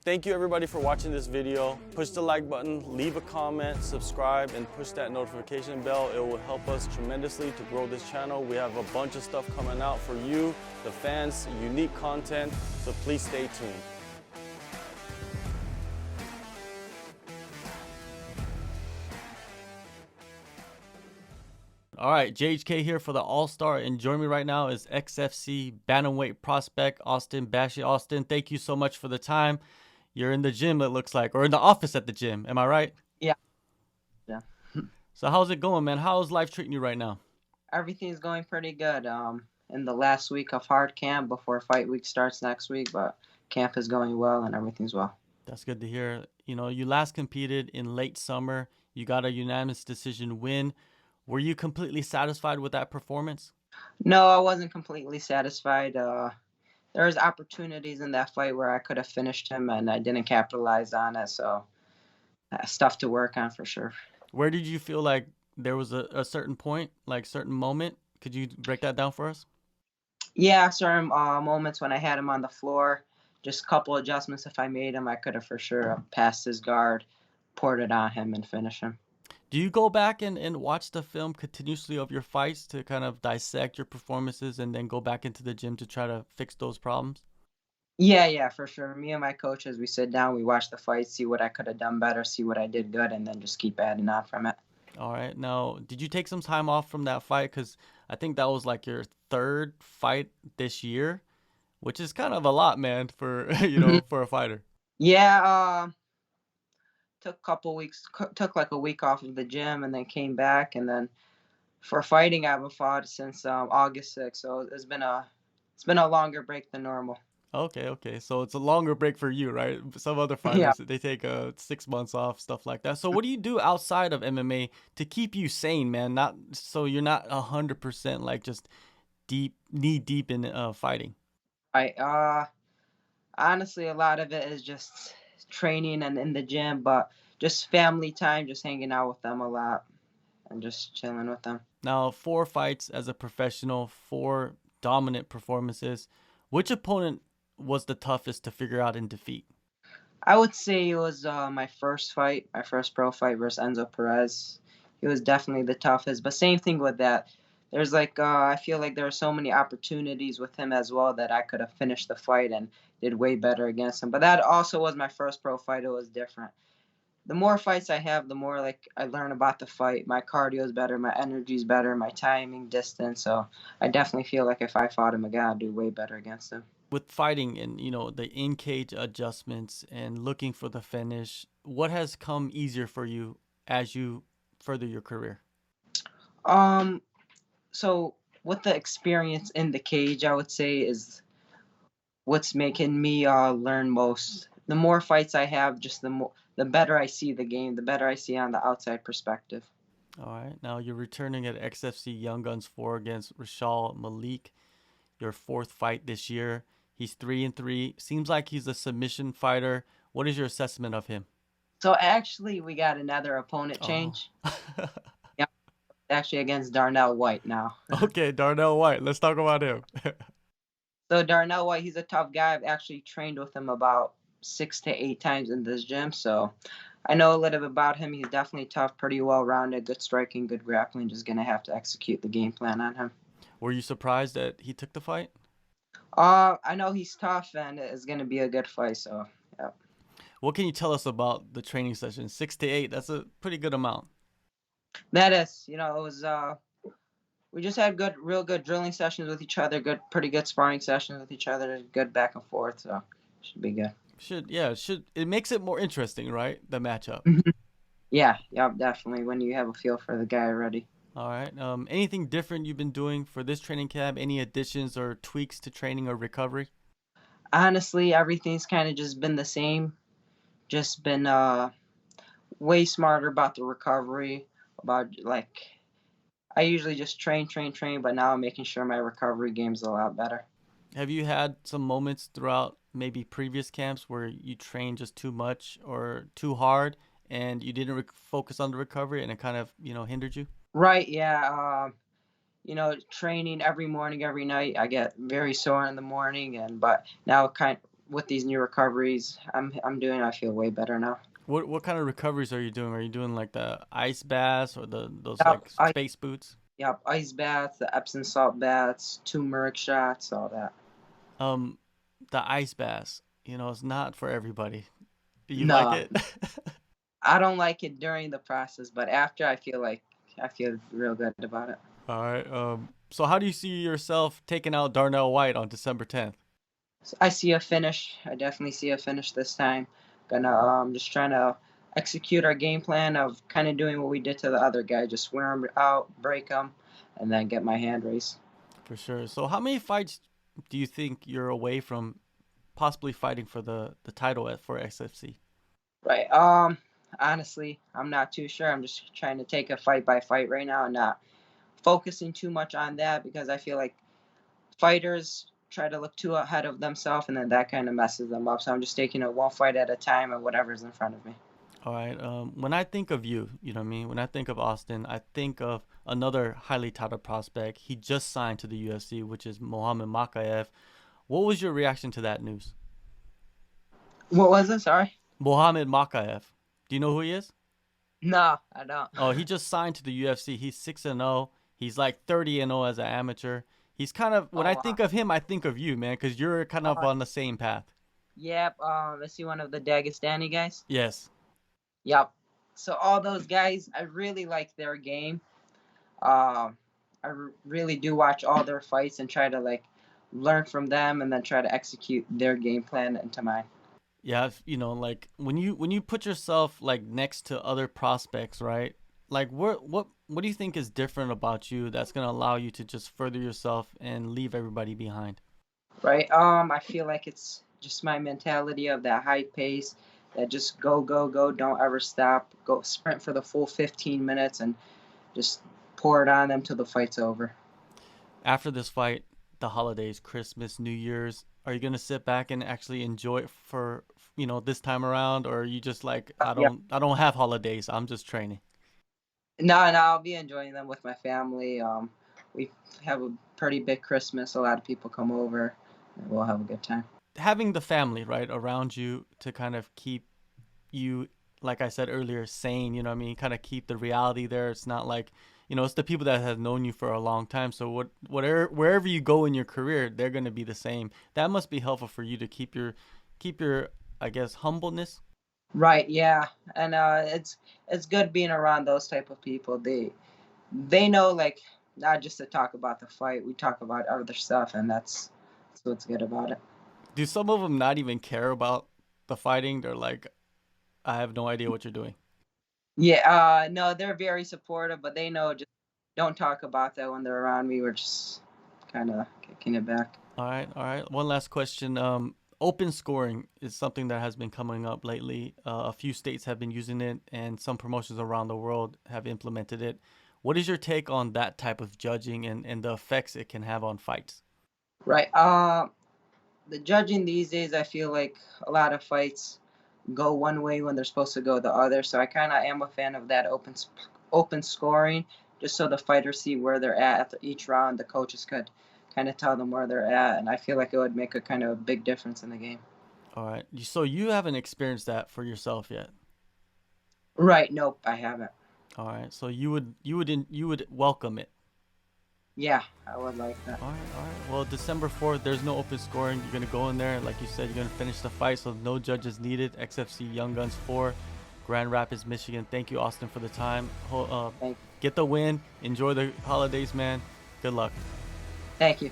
Thank you everybody for watching this video. Push the like button, leave a comment, subscribe, and push that notification bell. It will help us tremendously to grow this channel. We have a bunch of stuff coming out for you, the fans, unique content, so please stay tuned. All right, JHK here for the All-Star, and joining me right now is XFC bantamweight prospect Austin Bashi. Austin, thank you so much for the time. You're in the gym, it looks like, or in the office at the gym. Am I right? Yeah. So how's it going, man? How's life treating you right now? Everything's going pretty good. In the last week of hard camp before fight week starts next week, but camp is going well and everything's well. That's good to hear. You know, you last competed in late summer. You got a unanimous decision win. Were you completely satisfied with that performance? No, I wasn't completely satisfied. There was opportunities in that fight where I could have finished him and I didn't capitalize on it, so stuff to work on for sure. Where did you feel like there was a certain point, like certain moment? Could you break that down for us? Yeah, certain moments when I had him on the floor, just a couple adjustments. If I made him, I could have for sure passed his guard, poured it on him, and finished him. Do you go back and watch the film continuously of your fights to kind of dissect your performances and then go back into the gym to try to fix those problems? Yeah, for sure. Me and my coaches, we sit down, we watch the fight, see what I could have done better, see what I did good, and then just keep adding on from it. All right. Now, did you take some time off from that fight? Because I think that was like your third fight this year, which is kind of a lot, man, for for a fighter. Yeah, took a couple weeks, took like a week off of the gym, and then came back, and then for fighting, I haven't fought since August 6th, so it's been a longer break than normal. Okay. So it's a longer break for you, right? Some other Yeah. fighters, they take 6 months off, stuff like that. So what do you do outside of MMA to keep you sane, man? Not so you're not 100% like just knee deep in fighting. I honestly, a lot of it is just training and in the gym, but just family time, just hanging out with them a lot and just chilling with them. Now, 4 fights as a professional, 4 dominant performances. Which opponent was the toughest to figure out and defeat? I would say it was my first fight, my first pro fight versus Enzo Perez. He was definitely the toughest, but same thing with that. There's like I feel like there are so many opportunities with him as well that I could have finished the fight and did way better against him. But that also was my first pro fight. It was different. The more fights I have, the more like I learn about the fight. My cardio is better, my energy is better, my timing, distance. So I definitely feel like if I fought him again, I'd do way better against him. With fighting and the in cage adjustments and looking for the finish, what has come easier for you as you further your career? Um, so with the experience in the cage, I would say is what's making me learn most. The more fights I have, just the better I see the game, the better I see on the outside perspective. All right. Now you're returning at XFC Young Guns 4 against Rashal Malik, your 4th fight this year. He's 3-3. Seems like he's a submission fighter. What is your assessment of him? So actually, we got another opponent change. Oh. Yeah, actually against Darnell White now. Okay, Darnell White. Let's talk about him. So Darnell White, he's a tough guy. I've actually trained with him about 6 to 8 times in this gym, so I know a little bit about him. He's definitely tough, pretty well-rounded, good striking, good grappling. Just gonna have to execute the game plan on him. Were you surprised that he took the fight? I know he's tough, and it's gonna be a good fight. So yeah. What can you tell us about the training session? 6 to 8, that's a pretty good amount. That is, it was we just had real good drilling sessions with each other, pretty good sparring sessions with each other, good back and forth, so should be good. It makes it more interesting, right? The matchup. Yeah, definitely. When you have a feel for the guy already. All right. Anything different you've been doing for this training camp? Any additions or tweaks to training or recovery? Honestly, everything's kind of just been the same. Just been way smarter about the recovery. About like I usually just train, but now I'm making sure my recovery game's a lot better. Have you had some moments throughout maybe previous camps where you trained just too much or too hard and you didn't focus on the recovery and it kind of, hindered you? Right, yeah. Training every morning, every night. I get very sore in the morning, but now with these new recoveries, I feel way better now. What kind of recoveries are you doing? Are you doing like the ice baths or those Yep, like space boots? ice baths, the Epsom salt baths, turmeric shots, all that. Um, the ice baths, it's not for everybody. Do you like No, it? I don't like it during the process, but after I feel real good about it. All right. So how do you see yourself taking out Darnell White on December 10th? So I see a finish. I definitely see a finish this time. Gonna just trying to execute our game plan of kind of doing what we did to the other guy, just wear him out, break him, and then get my hand raised. For sure. So how many fights do you think you're away from possibly fighting for the title for XFC? Right. Honestly, I'm not too sure. I'm just trying to take it fight by fight right now and not focusing too much on that because I feel like fighters try to look too ahead of themselves and then that kind of messes them up. So I'm just taking it one fight at a time and whatever's in front of me. All right. When I think of you, you know what I mean? When I think of Austin, I think of another highly touted prospect. He just signed to the UFC, which is Mohammed Makayev. What was your reaction to that news? What was it? Sorry. Mohammed Makayev. Do you know who he is? No, I don't. Oh, he just signed to the UFC. He's 6-0. He's like 30-0 as an amateur. He's kind of when Oh, I wow. think of him, I think of you, man, because you're kind of on the same path. Yep. Is he one of the Dagestani guys? Yes. Yep. So all those guys, I really like their game. Um, really do watch all their fights and try to like learn from them and then try to execute their game plan into mine. Yeah, like when you put yourself like next to other prospects, right? Like what do you think is different about you that's gonna allow you to just further yourself and leave everybody behind? Right. I feel like it's just my mentality of that high pace, that just go, go, go, don't ever stop, go sprint for the full 15 minutes and just pour it on them till the fight's over. After this fight, the holidays, Christmas, New Year's, are you gonna sit back and actually enjoy it for this time around, or are you just like Yeah. I don't have holidays, I'm just training? No, no, I'll be enjoying them with my family. We have a pretty big Christmas. A lot of people come over, and we'll have a good time. Having the family right around you to kind of keep you, like I said earlier, sane, you know what I mean, kind of keep the reality there. It's not like, it's the people that have known you for a long time, so whatever, wherever you go in your career, they're going to be the same. That must be helpful for you to keep your I guess humbleness. Right, yeah, and it's good being around those type of people. They know like not just to talk about the fight. We talk about other stuff, and that's what's good about it. Do some of them not even care about the fighting? They're like, I have no idea what you're doing. Yeah, no, they're very supportive, but they know just don't talk about that when they're around me. We're just kind of kicking it back. All right, all right. One last question. Open scoring is something that has been coming up lately. A few states have been using it, and some promotions around the world have implemented it. What is your take on that type of judging and the effects it can have on fights? Right. The judging these days, I feel like a lot of fights go one way when they're supposed to go the other. So I kind of am a fan of that open scoring, just so the fighters see where they're at each round. The coaches could kind of tell them where they're at, and I feel like it would make a kind of big difference in the game. All right. So you haven't experienced that for yourself yet. Right? Nope, I haven't. All right. So you would welcome it. Yeah, I would like that. All right, all right. Well, December 4th, there's no open scoring. You're going to go in there. Like you said, you're going to finish the fight, so no judges needed. XFC Young Guns 4, Grand Rapids, Michigan. Thank you, Austin, for the time. Thank, Get the win. Enjoy the holidays, man. Good luck. thank you.